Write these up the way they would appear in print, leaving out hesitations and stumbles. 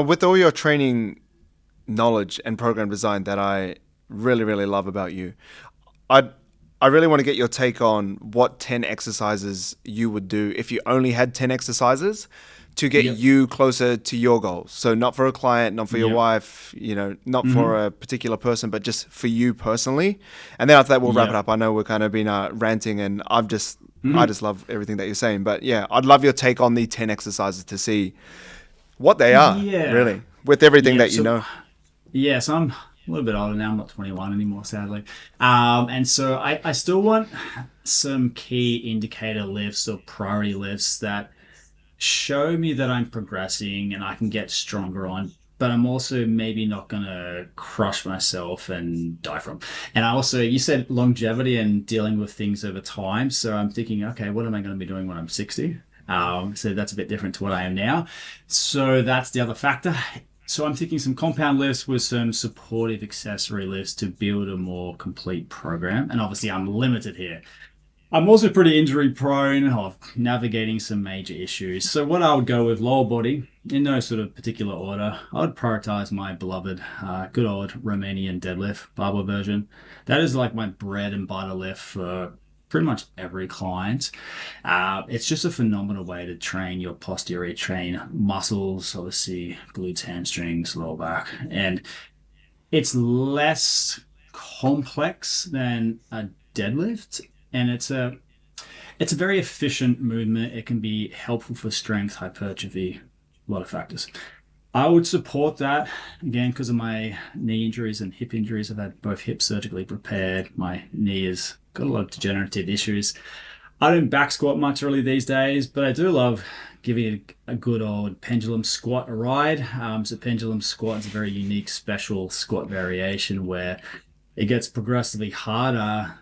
With all your training knowledge and program design that I really, really love about you, I I really want to get your take on what 10 exercises you would do if you only had 10 exercises to get Yep. you closer to your goals. So not for a client, not for your Yep. wife, not Mm-hmm. for a particular person, but just for you personally. And then after that, we'll wrap it Yep. up. I know we're kind of been ranting, and I Mm-hmm. just love everything that you're saying. But yeah, I'd love your take on the 10 exercises to see what they are, Yeah. really, with everything Yep. that you So know. so I'm a little bit older now. I'm not 21 anymore, sadly. And so I still want some key indicator lifts or priority lifts that show me that I'm progressing and I can get stronger on, but I'm also maybe not gonna crush myself and die from. And I also, you said longevity and dealing with things over time. So I'm thinking, okay, what am I going to be doing when I'm 60? So that's a bit different to what I am now. So that's the other factor. So I'm thinking some compound lifts with some supportive accessory lifts to build a more complete program. And obviously I'm limited here. I'm also pretty injury prone of navigating some major issues. So what I would go with lower body in no sort of particular order. I would prioritize my beloved, good old Romanian deadlift barbell version. That is like my bread and butter lift for pretty much every client. It's just a phenomenal way to train your posterior chain muscles, obviously glutes, hamstrings, lower back, and it's less complex than a deadlift, and it's a very efficient movement. It can be helpful for strength, hypertrophy, a lot of factors. I would support that again because of my knee injuries and hip injuries. I've had both hips surgically repaired. My knee has got a lot of degenerative issues. I don't back squat much really these days, but I do love giving a good old pendulum squat a ride. So pendulum squat is a very unique, special squat variation where it gets progressively harder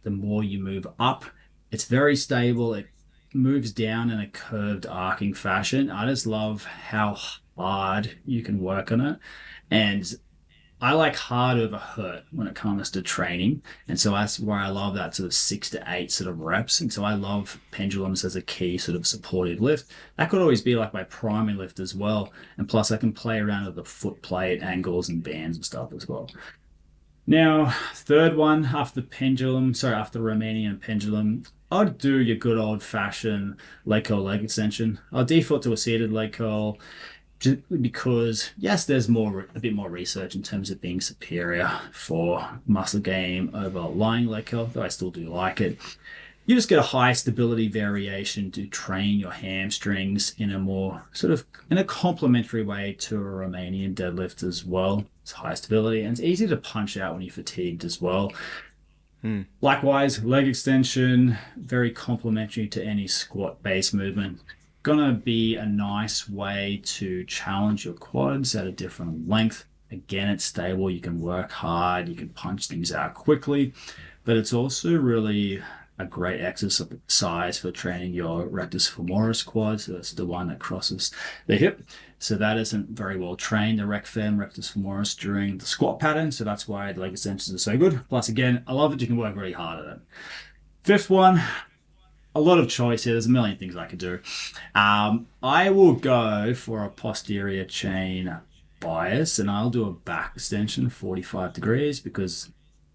the more you move up. It's very stable. It moves down in a curved arcing fashion. I just love how hard you can work on it. And I like hard over hurt when it comes to training. And so that's where I love that sort of 6 to 8 sort of reps. And so I love pendulums as a key sort of supportive lift. That could always be like my primary lift as well. And plus I can play around with the foot plate angles and bands and stuff as well. Now, third one after pendulum, sorry, after Romanian pendulum, I'd do your good old fashioned leg curl leg extension. I'll default to a seated leg curl just because yes, there's a bit more research in terms of being superior for muscle gain over lying leg curl, though I still do like it. You just get a high stability variation to train your hamstrings in a more sort of in a complementary way to a Romanian deadlift as well. It's high stability and it's easy to punch out when you're fatigued as well. Hmm. Likewise, leg extension, very complementary to any squat based movement. Gonna be a nice way to challenge your quads at a different length. Again, it's stable. You can work hard. You can punch things out quickly, but it's also really a great exercise for training your rectus femoris quad. So that's the one that crosses the hip. So that isn't very well trained, the rec fem, rectus femoris during the squat pattern. So that's why leg extensions are so good. Plus, again, I love that you can work really hard at it. Fifth one, a lot of choice here. There's a million things I could do. I will go for a posterior chain bias and I'll do a back extension 45 degrees because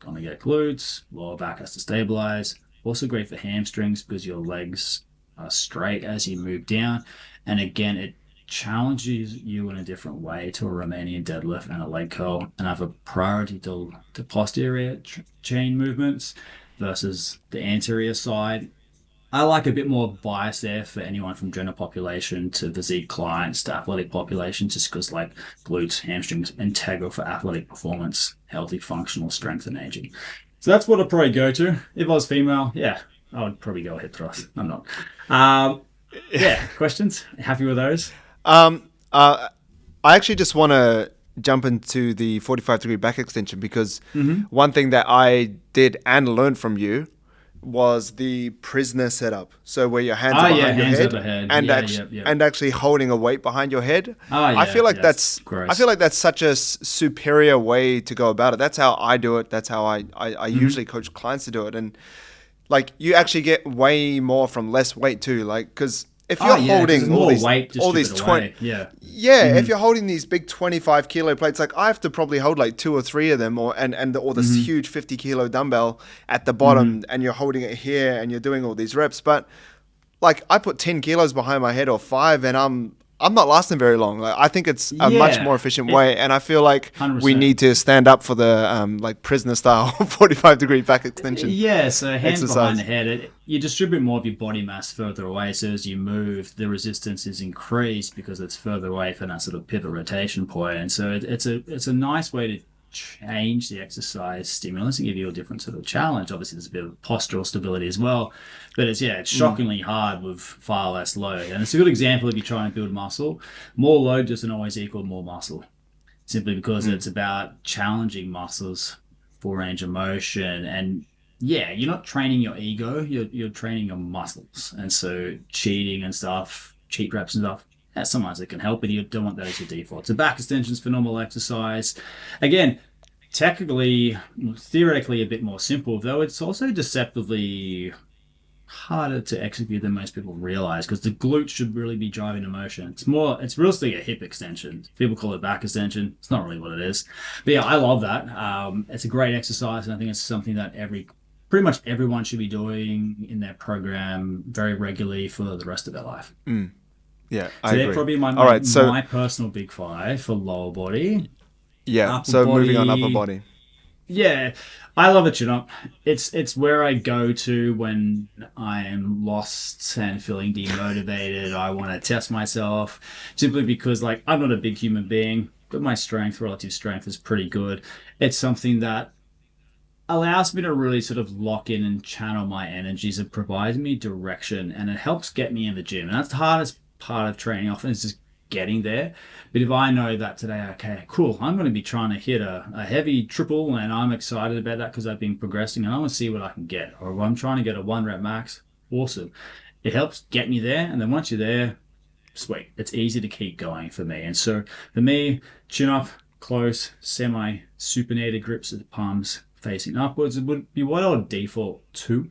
I'm going to get glutes, lower back has to stabilize. Also great for hamstrings because your legs are straight as you move down. And again, it challenges you in a different way to a Romanian deadlift and a leg curl and have a priority to posterior chain movements versus the anterior side. I like a bit more bias there for anyone from general population to physique clients to athletic population, just because like glutes, hamstrings, integral for athletic performance, healthy functional strength and aging. So that's what I'd probably go to. If I was female, yeah, I would probably go hip thrust. I'm not. Um, yeah, questions? Happy with those? Um, uh, I actually just want to jump into the 45-degree back extension because Mm-hmm. one thing that I did and learned from you was the prisoner setup. So where your hands are Ah, yeah, behind your hands head overhead. and Yeah, actually yep, yep. and actually holding a weight behind your head. Ah, I feel yeah, like yeah, it's I feel gross. like that's such a superior way to go about it. That's how I do it. That's how I Mm-hmm. usually coach clients to do it. And like you actually get way more from less weight too. Like because if Oh you're yeah, because there's holding more weight all these distributed 20, away. Yeah. yeah, if Mm-hmm. you're holding these big 25 kilo plates, like I have to probably hold like two or three of them, or this Mm-hmm. huge 50 kilo dumbbell at the Mm-hmm. bottom, and you're holding it here and you're doing all these reps. But like I put 10 kilos behind my head or five, and I'm not lasting very long. Like I think it's a much more Yeah. efficient It way, and I feel like we 100%. need to stand up for the like prisoner style 45-degree back extension Yeah, so hands behind the exercise. head, you distribute more of your body mass further away. So as you move, the resistance is increased because it's further away from that sort of pivot rotation point. And so it's a nice way to change the exercise stimulus and give you a different sort of challenge. Obviously, there's a bit of postural stability as well, but it's Mm, shockingly hard with far less load. And it's a good example if you're trying to build muscle. More load doesn't always equal more muscle, simply because mm, it's about challenging muscles for range of motion. And yeah, you're not training your ego, you're training your muscles. And so cheating and stuff, cheat reps and stuff, yeah, sometimes it can help, but you don't want that as your default. So back extensions for normal exercise. Again, technically, theoretically a bit more simple, though it's also deceptively harder to execute than most people realize, because the glutes should really be driving the motion. It's realistically a hip extension. People call it back extension. It's not really what it is. But yeah, I love that. It's a great exercise, and I think it's something that pretty much everyone should be doing in their program very regularly for the rest of their life. mm. Yeah, I So they're agree. probably my, All my, right, so my personal big five for lower body. yeah, Upper so moving on upper body, body. yeah, I love a chin up. It's where I go to when I am lost and feeling demotivated. I want to test myself, simply because like I'm not a big human being, but my relative strength is pretty good. It's something that allows me to really sort of lock in and channel my energies. It provides me direction, and it helps get me in the gym. And that's the hardest part of training often, is just getting there. But if I know that today, okay, cool, I'm going to be trying to hit a heavy triple, and I'm excited about that because I've been progressing and I want to see what I can get. Or if I'm trying to get a 1 rep max, awesome. It helps get me there. And then once you're there, sweet. It's easy to keep going for me. And so for me, chin up, close, semi supinated grips of the palms facing upwards would be what I would default to.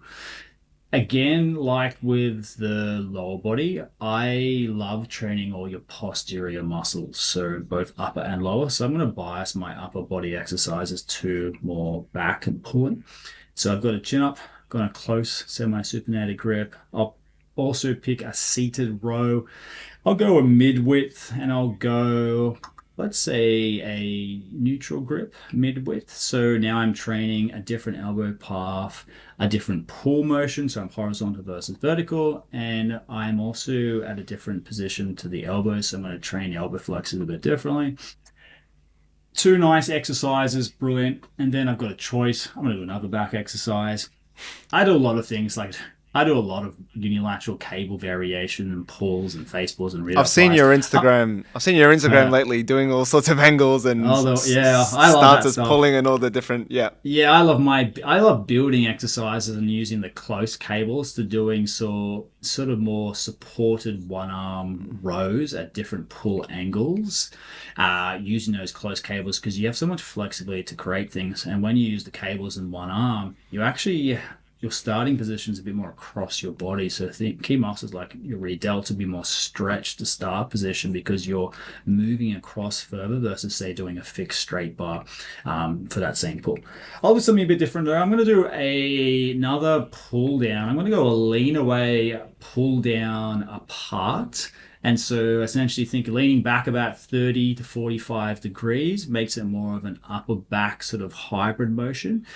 Again, like with the lower body, I love training all your posterior muscles, so both upper and lower. So I'm going to bias my upper body exercises to more back and pulling. So I've got a chin up, got a close semi-supinated grip. I'll also pick a seated row. I'll go a mid-width, and I'll go, let's say, a neutral grip mid-width. So now I'm training a different elbow path, a different pull motion. So I'm horizontal versus vertical. And I'm also at a different position to the elbow. So I'm going to train the elbow flexors a bit differently. Two nice exercises, brilliant. And then I've got a choice. I'm going to do another back exercise. I do a lot of things, like I do a lot of unilateral cable variation and pulls and face pulls and rear I've seen flies. your Instagram. I've seen your Instagram Uh, lately doing all sorts of angles and although, yeah, I love that stances stuff. pulling and all the different. Yeah. Yeah, I love building exercises and using the close cables to doing sort of more supported one arm rows at different pull angles. Using those close cables, because you have so much flexibility to create things, and when you use the cables in one arm, your starting position is a bit more across your body. So think key muscles like your rear delta be more stretched to start position, because you're moving across further versus say doing a fixed straight bar for that same pull. I'll do something a bit different though. I'm going to do another pull down. I'm going to go a lean away, pull down apart. And so essentially think leaning back about 30 to 45 degrees makes it more of an upper back sort of hybrid motion.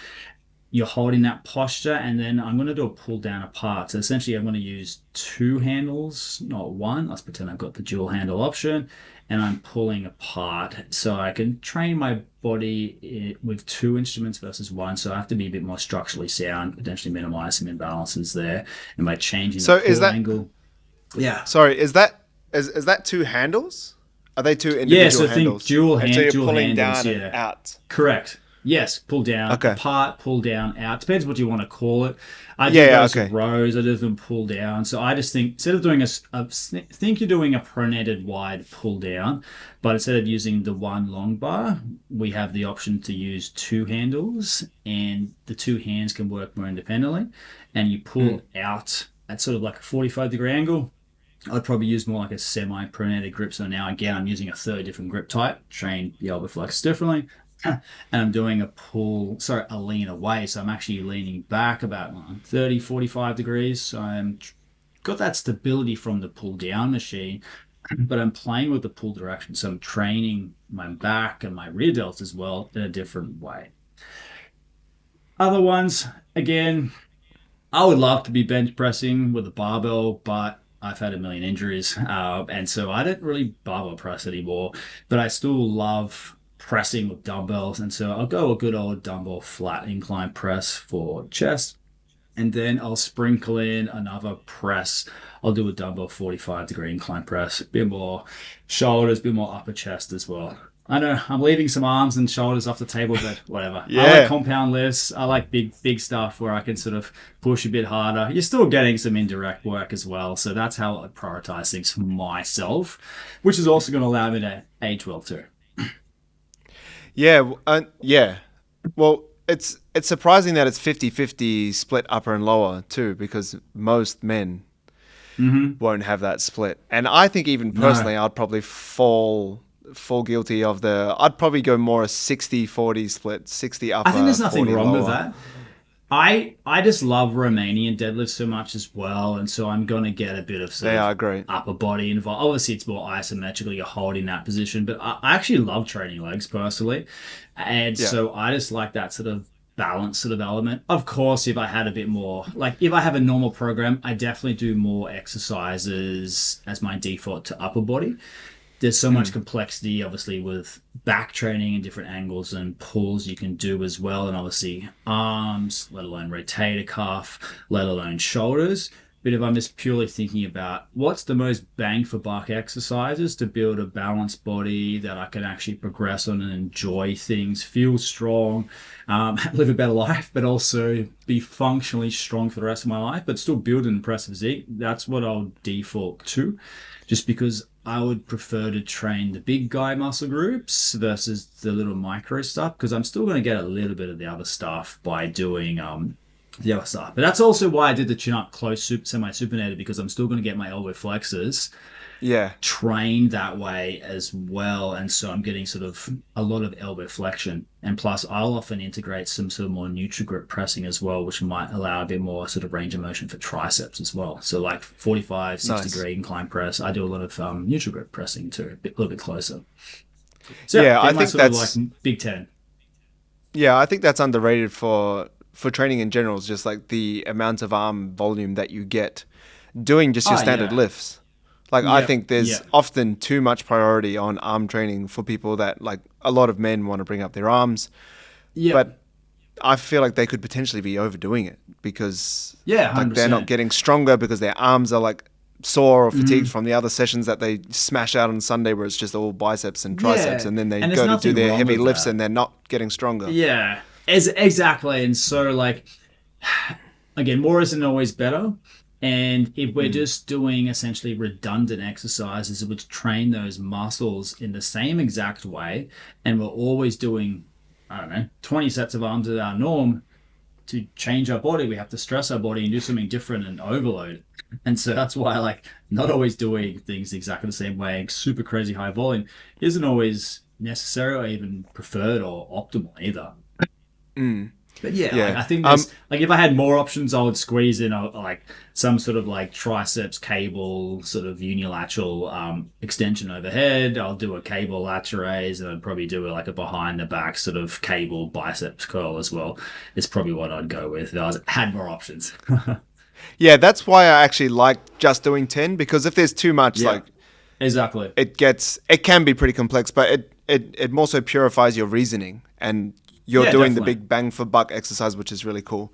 You're holding that posture, and then I'm going to do a pull down apart. So essentially I'm going to use two handles, not one. Let's pretend I've got the dual handle option, and I'm pulling apart. So I can train my body with two instruments versus one. So I have to be a bit more structurally sound, potentially minimize some imbalances there. And by changing the So is pull that angle. Yeah. sorry? Is that two handles? Are they two Yeah, individual so think handles? And so you're dual pulling handles, down and yeah. out. Correct. Yes, pull down, Okay. apart, pull down, out. Depends what you want to call it. I do Yeah. Yeah. those Okay. rows. I do them pull down. So I just think instead of doing think you're doing a pronated wide pull down, but instead of using the one long bar, we have the option to use two handles, and the two hands can work more independently. And you pull out at sort of like a 45-degree angle. I'd probably use more like a semi-pronated grip. So now again, I'm using a 30 different grip type, train the elbow flex differently. And I'm doing a lean away. So I'm actually leaning back about 30, 45 degrees. So I'm got that stability from the pull down machine, but I'm playing with the pull direction. So I'm training my back and my rear delts as well in a different way. Other ones, again, I would love to be bench pressing with a barbell, but I've had a million injuries. And so I don't really barbell press anymore, but I still love pressing with dumbbells. And so I'll go a good old dumbbell flat incline press for chest. And then I'll sprinkle in another press. I'll do a dumbbell 45-degree incline press, a bit more shoulders, a bit more upper chest as well. I know I'm leaving some arms and shoulders off the table, but whatever. Yeah. I like compound lifts. I like big stuff where I can sort of push a bit harder. You're still getting some indirect work as well. So that's how I prioritize things for myself, which is also going to allow me to age well too. Yeah, yeah. Well, it's surprising that it's 50-50 split upper and lower too, because most men won't have that split. And I think even personally, No. I'd probably fall guilty of I'd probably go more a 60-40 split, 60 upper, I think there's nothing 40 wrong lower. with that. I just love Romanian deadlifts so much as well, and so I'm gonna get a bit of sort They are of great. upper body involved. Obviously, it's more isometrical; you're holding that position, but I actually love training legs personally, and Yeah. so I just like that sort of balance sort of element. Of course, if I had a bit more, like if I have a normal program, I definitely do more exercises as my default to upper body. There's so much complexity, obviously, with back training and different angles and pulls you can do as well. And obviously, arms, let alone rotator cuff, let alone shoulders. But if I'm just purely thinking about what's the most bang for buck exercises to build a balanced body that I can actually progress on and enjoy things, feel strong, live a better life, but also be functionally strong for the rest of my life, but still build an impressive physique, that's what I'll default to. Just because I would prefer to train the big guy muscle groups versus the little micro stuff, because I'm still going to get a little bit of the other stuff by doing the other stuff. But that's also why I did the chin up close semi supinated, because I'm still going to get my elbow flexors Yeah. trained that way as well. And so I'm getting sort of a lot of elbow flexion. And plus, I'll often integrate some sort of more neutral grip pressing as well, which might allow a bit more sort of range of motion for triceps as well. So like 45, 60 Nice. degree incline press. I do a lot of neutral grip pressing too, a little bit closer. So Yeah, I my think sort of that's like Big 10. yeah, I think that's underrated for training in general. Is just like the amount of arm volume that you get doing just your Oh, standard yeah. lifts. Like I Yeah. think there's Yeah. often too much priority on arm training for people that like a lot of men want to bring up their arms, Yeah. but I feel like they could potentially be overdoing it because Yeah, like they're not 100%. getting stronger because their arms are like sore or fatigued from the other sessions that they smash out on Sunday where it's just all biceps and triceps, Yeah. and then they And there's go to do nothing their wrong heavy with lifts that. and they're not getting stronger. Yeah, exactly. And so, like, again, more isn't always better. And if we're just doing essentially redundant exercises which train those muscles in the same exact way, and we're always doing, I don't know, 20 sets of arms as our norm, to change our body, we have to stress our body and do something different and overload. And so that's why, like, not always doing things exactly the same way, super crazy high volume, isn't always necessary or even preferred or optimal either. But yeah, Yeah. like, I think there's like if I had more options, I would squeeze in like some sort of like triceps cable sort of unilateral extension overhead. I'll do a cable laterals, and I'd probably do like a behind the back sort of cable biceps curl as well. It's probably what I'd go with if had more options. Yeah, that's why I actually like just doing 10, because if there's too much, Yeah, like exactly. it can be pretty complex, but it more so purifies your reasoning and you're Yeah, doing the definitely. big bang for buck exercise, which is really cool.